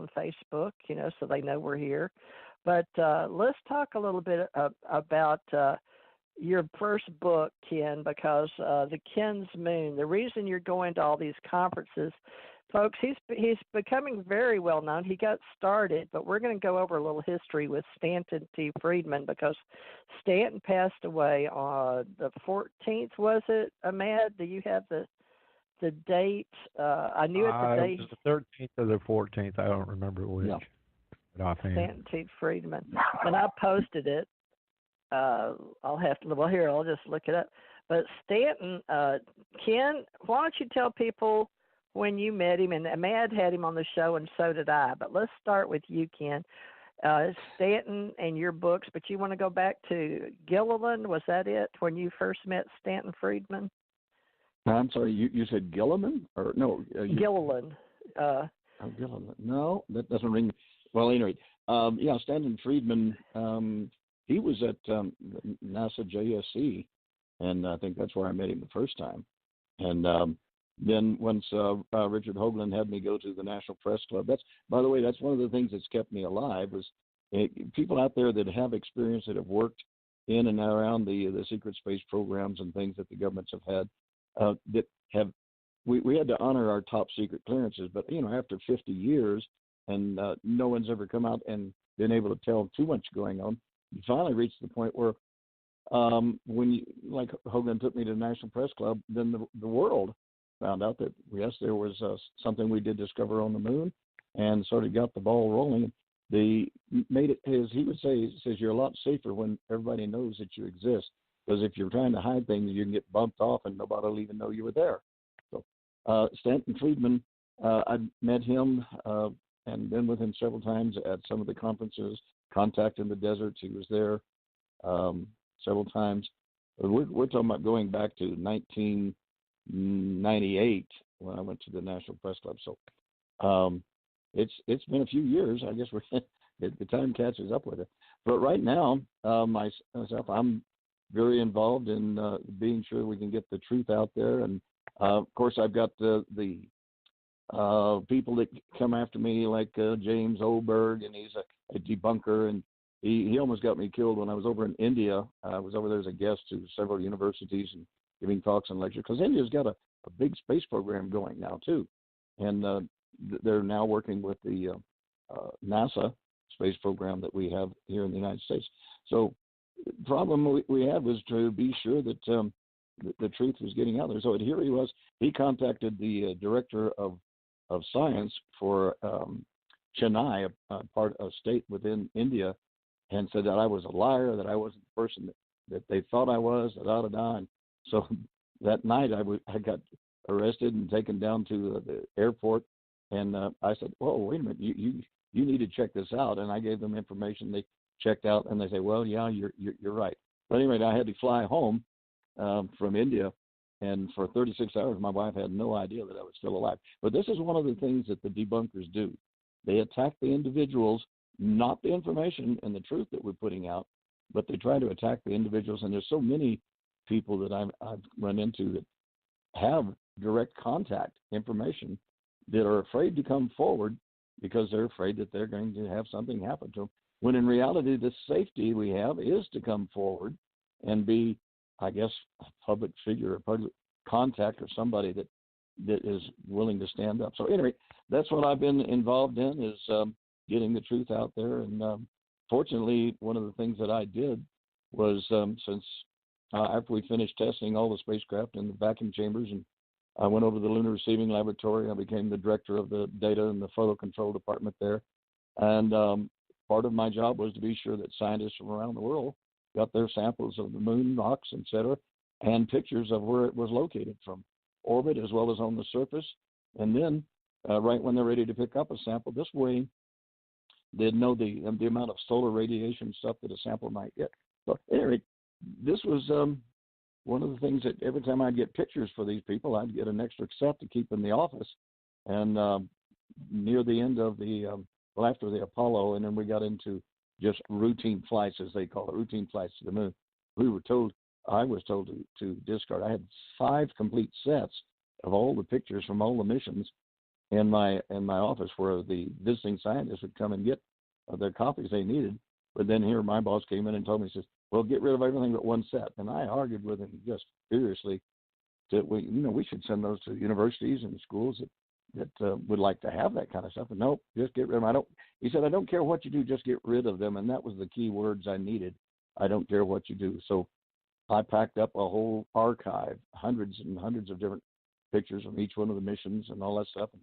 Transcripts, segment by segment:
on Facebook, so they know we're here. But let's talk a little bit about your first book, Ken, because the Ken's Moon. The reason you're going to all these conferences, folks, he's becoming very well known. He got started, but we're going to go over a little history with Stanton T. Friedman because Stanton passed away on the 14th. Was it, Ahmad? Do you have the date? I knew it the date. It was the 13th or the 14th. I don't remember which. Yeah. Stanton T. Friedman, and I posted it. I'll have to. Well, here I'll just look it up. But Stanton, Ken, why don't you tell people when you met him? And Ahmad had him on the show, and so did I. But let's start with you, Ken. Stanton and your books. But you want to go back to Gilliland? Was that it when you first met Stanton Friedman? I'm sorry, you said Gilliman or no? Gilliland. Gilliland. No, that doesn't ring. Well, anyway, Stanton Friedman. He was at NASA JSC, and I think that's where I met him the first time. And then once Richard Hoagland had me go to the National Press Club. By the way, that's one of the things that's kept me alive was people out there that have experience, that have worked in and around the secret space programs and things that the governments have had. That have we had to honor our top secret clearances, but after 50 years and no one's ever come out and been able to tell too much going on, you finally reach the point where when like Hoagland took me to the National Press Club, then the world found out that yes, there was something we did discover on the moon, and sort of got the ball rolling. They made it, as he would say, he says you're a lot safer when everybody knows that you exist. Because if you're trying to hide things, you can get bumped off and nobody will even know you were there. So Stanton Friedman, I met him and been with him several times at some of the conferences. Contact in the Deserts, he was there several times. We're talking about going back to 1998 when I went to the National Press Club. So it's been a few years. I guess the time catches up with it. But right now, myself, I'm very involved in being sure we can get the truth out there. And, of course, I've got the people that come after me like James Oberg, and he's a debunker. And he almost got me killed when I was over in India. I was over there as a guest to several universities and giving talks and lectures because India's got a big space program going now, too. And they're now working with the NASA space program that we have here in the United States. So the problem we had was to be sure that the truth was getting out there. So here he was. He contacted the director of science for Chennai, a part of state within India, and said that I was a liar, that I wasn't the person that they thought I was, da-da-da. And so that night I got arrested and taken down to the airport, and I said, "Whoa, wait a minute, you need to check this out." And I gave them information. They checked out, and they say, "Well, yeah, you're right." But anyway, I had to fly home from India, and for 36 hours, my wife had no idea that I was still alive. But this is one of the things that the debunkers do. They attack the individuals, not the information and the truth that we're putting out, but they try to attack the individuals. And there's so many people that I've run into that have direct contact information that are afraid to come forward because they're afraid that they're going to have something happen to them. When in reality, the safety we have is to come forward and be, I guess, a public figure, a public contact, or somebody that is willing to stand up. So anyway, that's what I've been involved in, is getting the truth out there. And fortunately, one of the things that I did was since after we finished testing all the spacecraft in the vacuum chambers, and I went over to the Lunar Receiving Laboratory, I became the director of the data and the photo control department there. And part of my job was to be sure that scientists from around the world got their samples of the moon, rocks, etc., and pictures of where it was located from orbit as well as on the surface. And then right when they're ready to pick up a sample, this way they'd know the amount of solar radiation stuff that a sample might get. So anyway, this was one of the things that every time I'd get pictures for these people, I'd get an extra set to keep in the office. And near the end of after the Apollo, and then we got into just routine flights, as they call it, routine flights to the moon. I was told to discard. I had 5 complete sets of all the pictures from all the missions, in my office where the visiting scientists would come and get their copies they needed. But then here my boss came in and told me, says, well, get rid of everything but one set. And I argued with him just furiously that we should send those to universities and schools that would like to have that kind of stuff. And no, just get rid of them. He said, I don't care what you do, just get rid of them. And that was the key words I needed. I don't care what you do. So I packed up a whole archive, hundreds and hundreds of different pictures from each one of the missions and all that stuff, and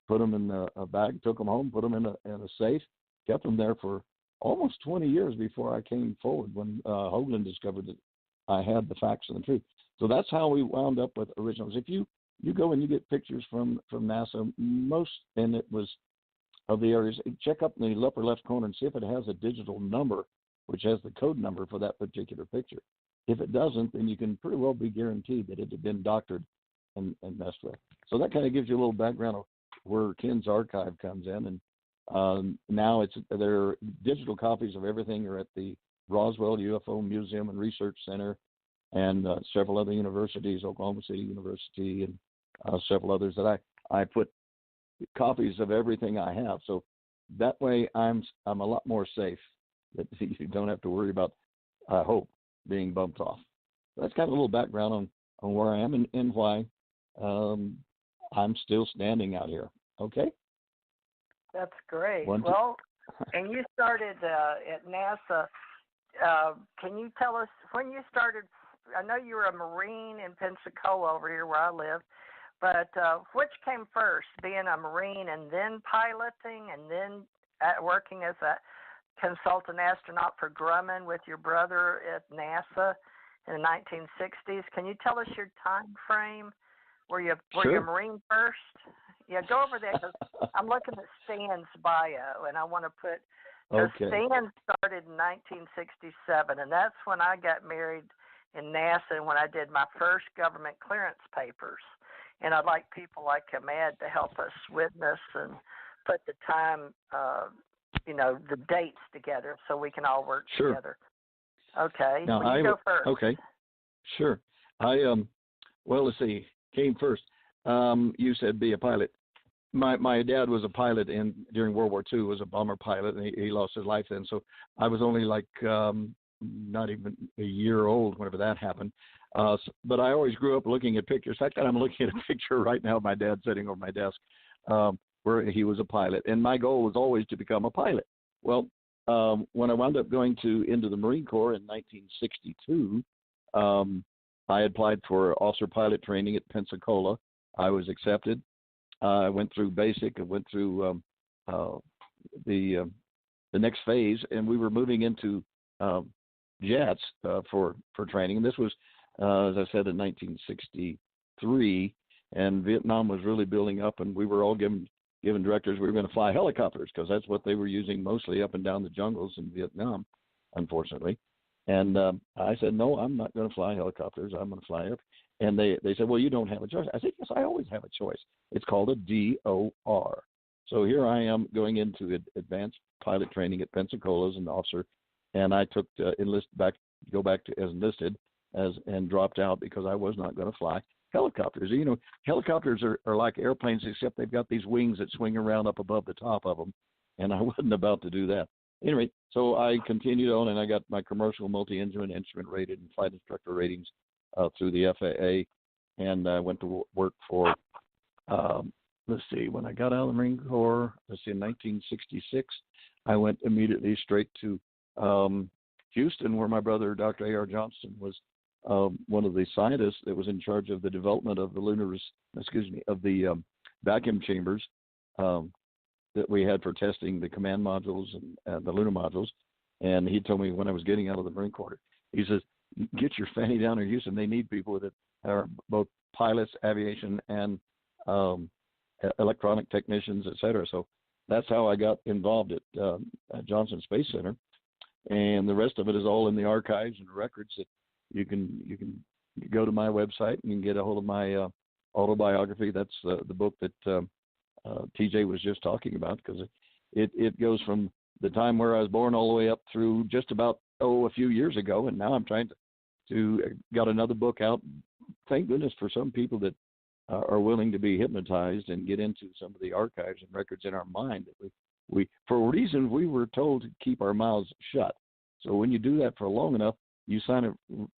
put them in a bag, took them home, put them in a safe, kept them there for almost 20 years before I came forward when Hoagland discovered that I had the facts and the truth. So that's how we wound up with originals. If you go and you get pictures from NASA, most, and it was of the areas, check up in the upper left corner and see if it has a digital number, which has the code number for that particular picture. If it doesn't, then you can pretty well be guaranteed that it had been doctored and messed with. So that kind of gives you a little background of where Ken's archive comes in. And now there are digital copies of everything are at the Roswell UFO Museum and Research Center and several other universities, Oklahoma City University and several others that I put copies of everything I have. So that way I'm a lot more safe, that you don't have to worry about, I hope, being bumped off. That's kind of a little background on where I am and why I'm still standing out here. Okay? That's great. Well, and you started at NASA. Can you tell us when you started? I know you were a Marine in Pensacola over here where I live, but which came first, being a Marine and then piloting and then working as a consultant astronaut for Grumman with your brother at NASA in the 1960s? Can you tell us your time frame? Were you a Marine first? Yeah, go over there because I'm looking at Stan's bio, and I want to put Stan started in 1967, and that's when I got married in NASA and when I did my first government clearance papers. And I'd like people like Ahmad to help us witness and put the time, the dates together so we can all work together. Okay, now, you go first. Okay, sure. Well, let's see, came first. You said be a pilot. My dad was a pilot during World War II, was a bomber pilot, and he lost his life then. So I was only like not even a year old whenever that happened. But I always grew up looking at pictures. In fact, I'm looking at a picture right now of my dad sitting over my desk where he was a pilot. And my goal was always to become a pilot. Well, when I wound up going into the Marine Corps in 1962, I applied for officer pilot training at Pensacola. I was accepted. I went through basic. I went through the next phase, and we were moving into jets for training. And this was, as I said, in 1963, and Vietnam was really building up, and we were all given directives. We were going to fly helicopters because that's what they were using mostly up and down the jungles in Vietnam, unfortunately. And I said, no, I'm not going to fly helicopters. I'm going to fly up. And they said, well, you don't have a choice. I said, yes, I always have a choice. It's called a DOR. So here I am going into advanced pilot training at Pensacola as an officer, and I took go back to as enlisted and dropped out because I was not going to fly helicopters. You know, helicopters are like airplanes, except they've got these wings that swing around up above the top of them, and I wasn't about to do that. Anyway, so I continued on, and I got my commercial multi-engine instrument rated and flight instructor ratings through the FAA, and I went to work for, when I got out of the Marine Corps, in 1966, I went immediately straight to Houston, where my brother, Dr. A.R. Johnston, was one of the scientists that was in charge of the development of the vacuum chambers that we had for testing the command modules and the lunar modules. And he told me when I was getting out of the Marine Corps, he says, get your fanny down in Houston. They need people that are both pilots, aviation, and electronic technicians, et cetera. So that's how I got involved at Johnson Space Center. And the rest of it is all in the archives and records that you can go to my website and you can get a hold of my autobiography. That's the book that TJ was just talking about, because it goes from the time where I was born all the way up through just about a few years ago, and now I'm trying to got another book out. Thank goodness for some people that are willing to be hypnotized and get into some of the archives and records in our mind that we for reasons we were told to keep our mouths shut. So when you do that for long enough, you kind of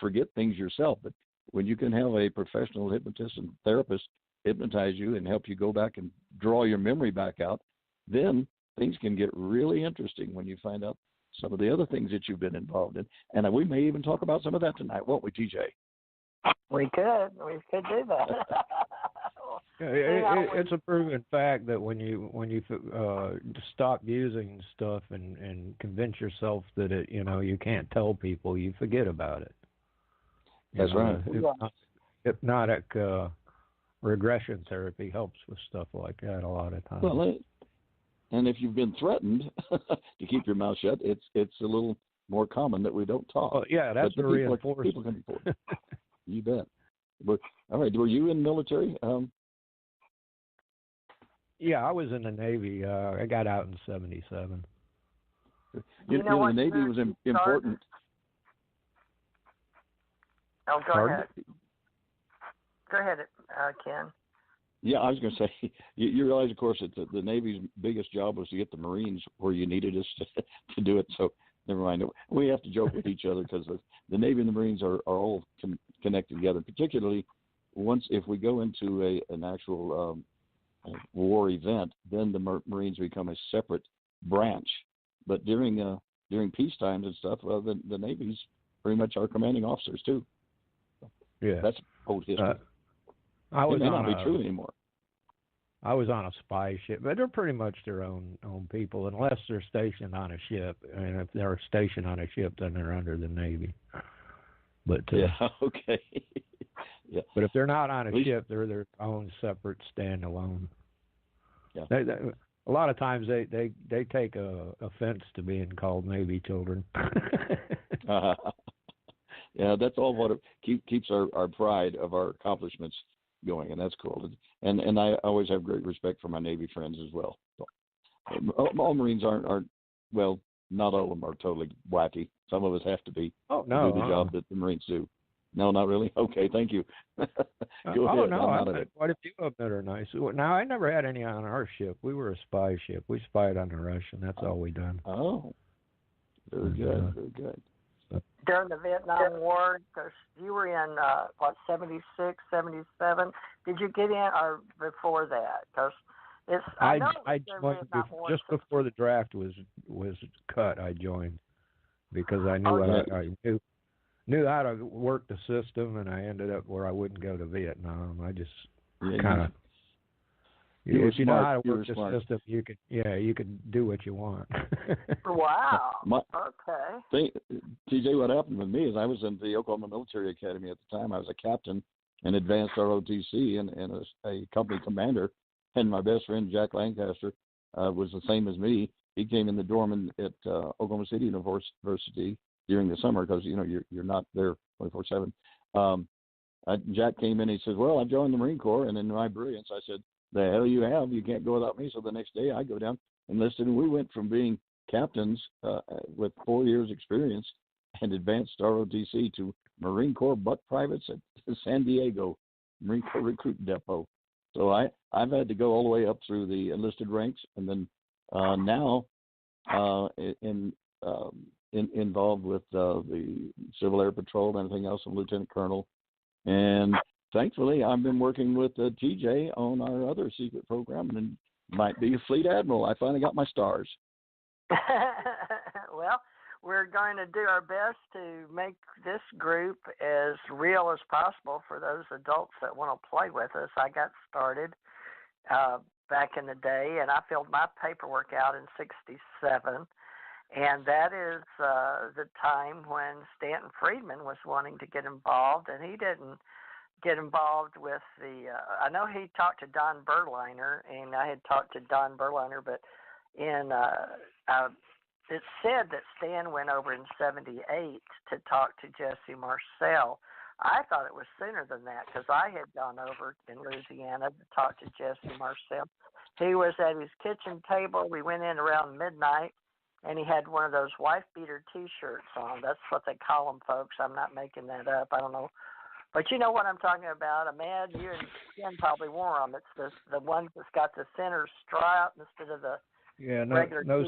forget things yourself. But when you can have a professional hypnotist and therapist hypnotize you and help you go back and draw your memory back out, then things can get really interesting when you find out some of the other things that you've been involved in. And we may even talk about some of that tonight, won't we, TJ? We could do that. It's a proven fact that when you stop using stuff and convince yourself that you can't tell people, you forget about it. That's right. Hypnotic regression therapy helps with stuff like that a lot of times. Well, and if you've been threatened to keep your mouth shut, it's a little more common that we don't talk. Oh, yeah, that's a reinforcement. People can afford it. You bet. But, all right, were you in military? Yeah, I was in the Navy. I got out in '77. You know the Navy was important. Oh, go ahead. Go ahead, Ken. Yeah, I was going to say, you realize, of course, that the Navy's biggest job was to get the Marines where you needed us to do it. So never mind. We have to joke with each other because the Navy and the Marines are all connected together, particularly if we go into an actual war event, then the Marines become a separate branch. But during peace times and stuff, well, the Navy's pretty much our commanding officers too. Yeah, that's old history. It may not be true anymore. I was on a spy ship, but they're pretty much their own people, unless they're stationed on a ship. And if they're stationed on a ship, then they're under the Navy. But yeah, okay. Yeah. But if they're not on a ship, they're their own separate standalone. Yeah. A lot of times they take offense to being called Navy children. Yeah, that's all what it keeps our pride of our accomplishments going, and that's cool. And I always have great respect for my Navy friends as well. So, all Marines aren't well, not all of them are totally wacky. Some of us have to be to do the job that the Marines do. No, not really. Okay, thank you. Go ahead. No, quite a few of them that are nice. Now, I never had any on our ship. We were a spy ship. We spied on the Russian. That's all we done. Oh, very good, very good. During the Vietnam War, because you were in, 76, 77? Did you get in or before that? Because I joined just before the draft was cut. I joined because I knew I knew how to work the system, and I ended up where I wouldn't go to Vietnam. I just kind of. If you know how to work the system, you can do what you want. Wow. Okay. TJ, what happened with me is I was in the Oklahoma Military Academy at the time. I was a captain in advanced ROTC and a company commander. And my best friend, Jack Lancaster, was the same as me. He came in the dorm at Oklahoma City University during the summer because, you're not there 24/7. Jack came in and he says, well, I joined the Marine Corps. And in my brilliance, I said, the hell you have. You can't go without me. So the next day I go down, enlisted, and we went from being captains with 4 years experience and advanced ROTC to Marine Corps buck privates at San Diego Marine Corps Recruit Depot. So I've had to go all the way up through the enlisted ranks, and then now involved with the Civil Air Patrol and everything else. I'm Lieutenant Colonel, and thankfully, I've been working with TJ on our other secret program, and might be a Fleet Admiral. I finally got my stars. Well, we're going to do our best to make this group as real as possible for those adults that want to play with us. I got started back in the day, and I filled my paperwork out in '67. And that is the time when Stanton Friedman was wanting to get involved, and he didn't get involved with I know he talked to Don Berliner, and I had talked to Don Berliner, but it said that Stan went over in '78 to talk to Jesse Marcel. I thought it was sooner than that because I had gone over in Louisiana to talk to Jesse Marcel. He was at his kitchen table. We went in around midnight, and he had one of those wife-beater T-shirts on. That's what they call them, folks. I'm not making that up. I don't know But you know what I'm talking about. Imagine you and Ken probably wore them. It's the ones that's got the center stripe instead of the regular. No